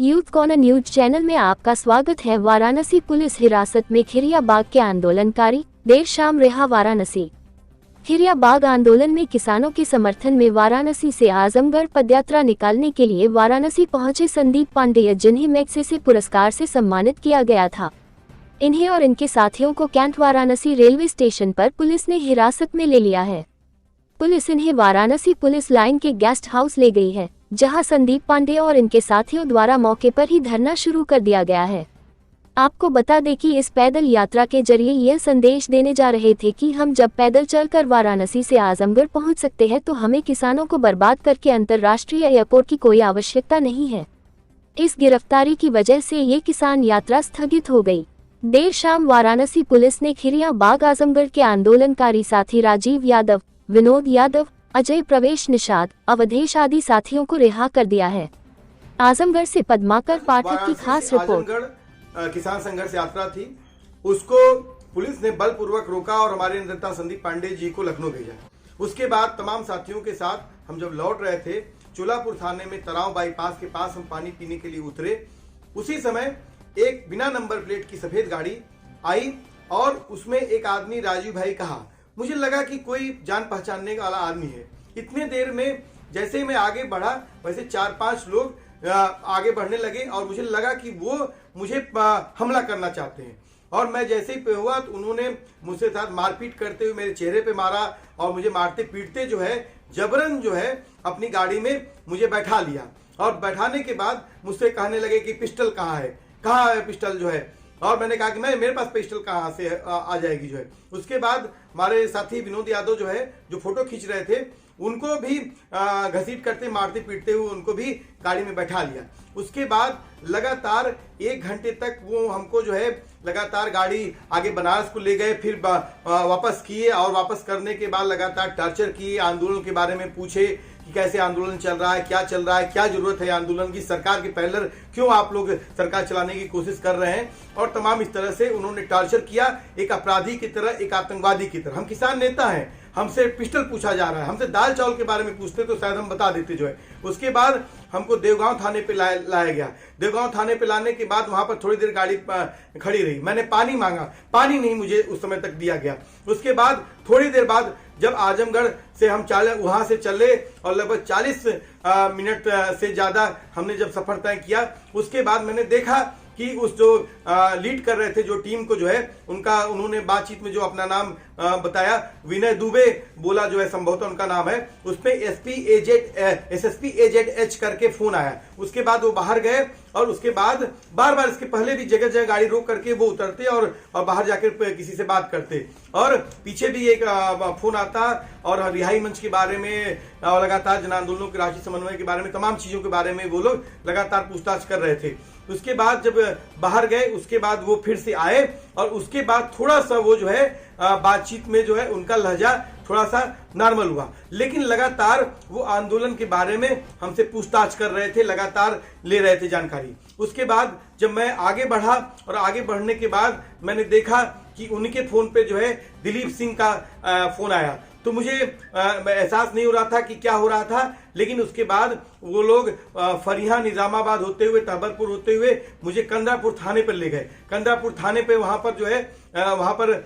Youth corner news channel में आपका स्वागत है। वाराणसी पुलिस हिरासत में खिरिया बाग के आंदोलनकारी देर शाम रिहा। वाराणसी खिरिया बाग आंदोलन में किसानों के समर्थन में वाराणसी से आजमगढ़ पदयात्रा निकालने के लिए वाराणसी पहुंचे संदीप पांडेय, जिन्हें मैग्सेसे पुरस्कार से सम्मानित किया गया था। इन्हें और इनके साथियों को कैंट वाराणसी रेलवे स्टेशन पर पुलिस ने हिरासत में ले लिया है। पुलिस इन्हें वाराणसी पुलिस लाइन के गेस्ट हाउस ले गई है, जहां संदीप पांडे और इनके साथियों द्वारा मौके पर ही धरना शुरू कर दिया गया है। आपको बता दें कि इस पैदल यात्रा के जरिए यह संदेश देने जा रहे थे कि हम जब पैदल चलकर वाराणसी से आजमगढ़ पहुंच सकते हैं तो हमें किसानों को बर्बाद करके अंतर्राष्ट्रीय एयरपोर्ट की कोई आवश्यकता नहीं है। इस गिरफ्तारी की वजह से ये किसान यात्रा स्थगित हो गई। देर शाम वाराणसी पुलिस ने खिरिया बाग आजमगढ़ के आंदोलनकारी साथी राजीव यादव, विनोद यादव, अजय, प्रवेश निषाद, अवधेश आदि साथियों को रिहा कर दिया है। आजमगढ़ से पद्माकर पाठक की खास रिपोर्ट। किसान संघर्ष यात्रा थी, उसको पुलिस ने बलपूर्वक रोका और हमारे नेता संदीप पांडे जी को लखनऊ भेजा। उसके बाद तमाम साथियों के साथ हम जब लौट रहे थे, चोलापुर थाने में तराव बाईपास के पास हम पानी पीने के लिए उतरे। उसी समय एक बिना नंबर प्लेट की सफेद गाड़ी आई और उसमें एक आदमी राजू भाई कहा। मुझे लगा कि कोई जान पहचानने वाला आदमी है। इतने देर में जैसे ही मैं आगे बढ़ा, वैसे 4-5 लोग आगे बढ़ने लगे और मुझे लगा कि वो मुझे हमला करना चाहते हैं। और मैं जैसे ही पे हुआ तो उन्होंने मुझसे साथ मारपीट करते हुए मेरे चेहरे पे मारा और मुझे मारते पीटते जो है जबरन जो है अपनी गाड़ी में मुझे बैठा लिया। और बैठाने के बाद मुझसे कहने लगे कि पिस्टल कहाँ है पिस्टल जो है। और मैंने कहा कि मेरे पास पिस्टल कहाँ से आ जाएगी जो है। उसके बाद हमारे साथी विनोद यादव जो है, जो फोटो खींच रहे थे, उनको भी घसीट करते मारते पीटते हुए उनको भी गाड़ी में बैठा लिया। उसके बाद लगातार 1 घंटे तक वो हमको जो है लगातार गाड़ी आगे बनारस को ले गए, फिर वापस किए और वापस करने के बाद लगातार टॉर्चर किए। आंदोलन के बारे में पूछे कि कैसे आंदोलन चल रहा है, क्या चल रहा है, क्या जरूरत है आंदोलन की, सरकार के पैनल क्यों आप लोग सरकार चलाने की कोशिश कर रहे हैं। और तमाम इस तरह से उन्होंने टॉर्चर किया, एक अपराधी की तरह, एक आतंकवादी की तरह। हम किसान नेता हैं, हमसे पिस्टल पूछा जा रहा है, हमसे दाल चावल के बारे में पूछते तो शायद हम बता देते जो है। उसके बाद हमको देवगांव थाने पे लाया गया। देवगांव थाने पे लाने के बाद वहां पर थोड़ी देर गाड़ी खड़ी रही। मैंने पानी मांगा, पानी नहीं मुझे उस समय तक दिया गया। उसके बाद थोड़ी देर बाद जब आजमगढ़ से हम वहां से चले और लगभग 40 मिनट से ज्यादा हमने जब सफर तय किया, उसके बाद मैंने देखा कि उस जो लीड कर रहे थे जो टीम को जो है उन्होंने बातचीत में जो अपना नाम बताया, विनय दुबे बोला जो है, संभवतः उनका नाम है। उसमें SSP AZH करके फोन आया। उसके बाद वो बाहर गए और उसके बाद बार इसके पहले भी जगह जगह गाड़ी रोक करके वो उतरते और बाहर जाकर किसी से बात करते। और पीछे भी एक फोन आता और रिहाई मंच के बारे में और लगातार जन आंदोलनों के राष्ट्रीय समन्वय के बारे में, तमाम चीजों के बारे में वो लोग लगातार पूछताछ कर रहे थे। उसके बाद जब बाहर गए, उसके बाद वो फिर से आए और उसके बाद थोड़ा सा वो जो है बातचीत में जो है उनका लहजा थोड़ा सा नॉर्मल हुआ। लेकिन लगातार वो आंदोलन के बारे में हमसे पूछताछ कर रहे थे, लगातार ले रहे थे जानकारी। उसके बाद जब मैं आगे बढ़ा और आगे बढ़ने के बाद मैंने देखा कि उनके फोन पे जो है दिलीप सिंह का फोन आया। तो मुझे एहसास नहीं हो रहा था कि क्या हो रहा था। लेकिन उसके बाद वो लोग फरिया, निजामाबाद होते हुए, तहबरपुर होते हुए मुझे कंदापुर थाने पर ले गए। कंदापुर थाने पे वहां पर जो है वहां पर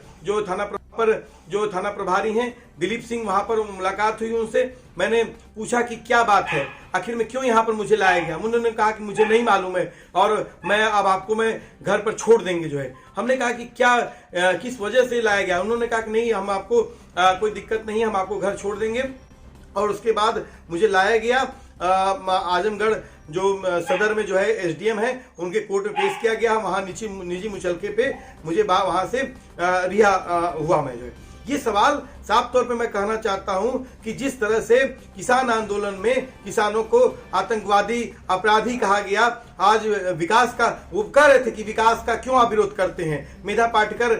जो थाना प्रभारी हैं दिलीप सिंह, वहां पर मुलाकात हुई उनसे। मैंने पूछा कि क्या बात है, आखिर में क्यों यहाँ पर मुझे लाया गया। उन्होंने कहा कि मुझे नहीं मालूम है और अब आपको मैं घर पर छोड़ देंगे जो है। हमने कहा कि क्या किस वजह से लाया गया। उन्होंने कहा कि नहीं, हम आपको कोई दिक्कत नहीं है, हम आपको घर छोड़ देंगे। और उसके बाद मुझे लाया गया आजमगढ़ जो सदर में जो है SDM है, उनके कोर्ट में पेश किया गया। वहां निजी मुचलके पे मुझे वहां से रिहा हुआ मैं जो है। ये सवाल साफ तौर पे मैं कहना चाहता हूं कि जिस तरह से किसान आंदोलन में किसानों को आतंकवादी, अपराधी कहा गया, आज विकास का वो कह रहे थे कि विकास का क्यों आप विरोध करते हैं। मेधा पाटकर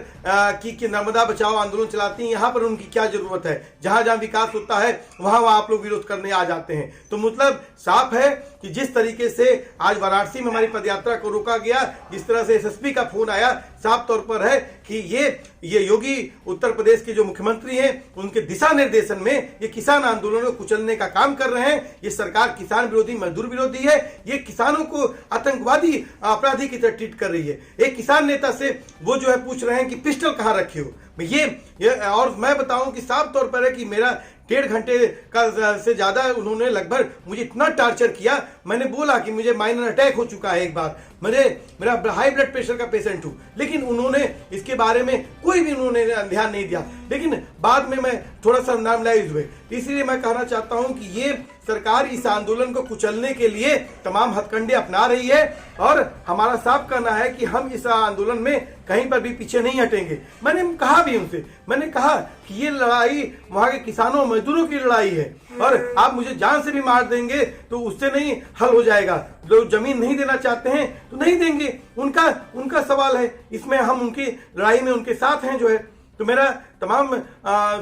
की नर्मदा बचाओ आंदोलन चलाती हैं, यहाँ पर उनकी क्या जरूरत है। जहां जहां विकास होता है वहां आप लोग विरोध करने आ जाते हैं। तो मतलब साफ है कि जिस तरीके से आज वाराणसी में हमारी पदयात्रा को रोका गया, जिस तरह से SSP का फोन आया, साफ तौर पर है कि ये योगी उत्तर प्रदेश के जो मुख्यमंत्री हैं में, उनके दिशा निर्देशन में ये किसान आंदोलन को कुचलने का काम कर रहे हैं। ये सरकार किसान विरोधी, मजदूर विरोधी है। ये किसानों को आतंकवादी, अपराधी की तरह ट्रीट कर रही है। एक किसान नेता से वो जो है पूछ रहे हैं कि पिस्टल कहाँ रखे हो। ये और मैं बताऊं कि साफ तौर पर है कि मेरा 1.5 घंटे का से ज्यादा उन्होंने लगभग मुझे इतना टार्चर किया। मैंने बोला कि मुझे माइनर अटैक हो चुका है एक बार, मेरा हाई ब्लड प्रेशर का पेशेंट हूं, लेकिन उन्होंने इसके बारे में कोई भी उन्होंने ध्यान नहीं दिया। लेकिन बाद में मैं थोड़ा सा नॉर्मलाइज हुए। इसलिए मैं कहना चाहता हूं कि ये सरकार इस आंदोलन को कुचलने के लिए तमाम हथकंडे अपना रही है और हमारा साफ कहना है कि हम इस आंदोलन में कहीं पर भी पीछे नहीं हटेंगे। मैंने कहा भी उनसे, मैंने कहा कि ये लड़ाई वहां के किसानों मजदूरों की लड़ाई है और आप मुझे जान से भी मार देंगे तो उससे नहीं हल हो जाएगा। लोग जमीन नहीं देना चाहते हैं तो नहीं देंगे, उनका सवाल है। इसमें हम उनकी लड़ाई में उनके साथ हैं जो है। तो मेरा तमाम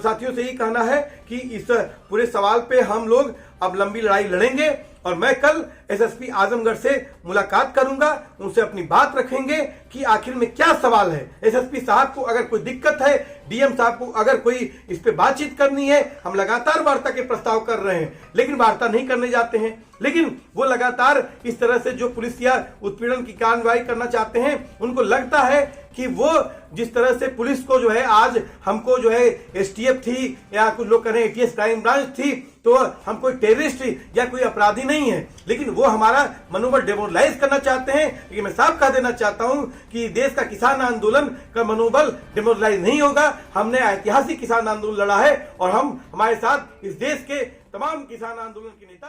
साथियों से यही कहना है कि इस पूरे सवाल पे हम लोग अब लंबी लड़ाई लड़ेंगे और मैं कल एसएसपी आजमगढ़ से मुलाकात करूंगा, उनसे अपनी बात रखेंगे कि आखिर में क्या सवाल है। एसएसपी साहब को अगर कोई दिक्कत है, डीएम साहब को अगर कोई इस पे बातचीत करनी है, हम लगातार वार्ता के प्रस्ताव कर रहे हैं लेकिन वार्ता नहीं करने जाते हैं। लेकिन वो लगातार इस तरह से जो पुलिस या उत्पीड़न की कार्रवाई करना चाहते हैं, उनको लगता है कि वो जिस तरह से पुलिस को जो है आज हमको जो है एसटीएफ थी या कुछ लोग कह रहे हैं एटीएस क्राइम ब्रांच थी, तो हम कोई टेररिस्ट या कोई अपराधी नहीं है, लेकिन वो हमारा मनोबल डेमोरलाइज करना चाहते हैं। लेकिन मैं साफ कह देना चाहता हूं कि देश का किसान आंदोलन का मनोबल डेमोरलाइज नहीं होगा। हमने ऐतिहासिक किसान आंदोलन लड़ा है और हम हमारे साथ इस देश के तमाम किसान आंदोलन के नेता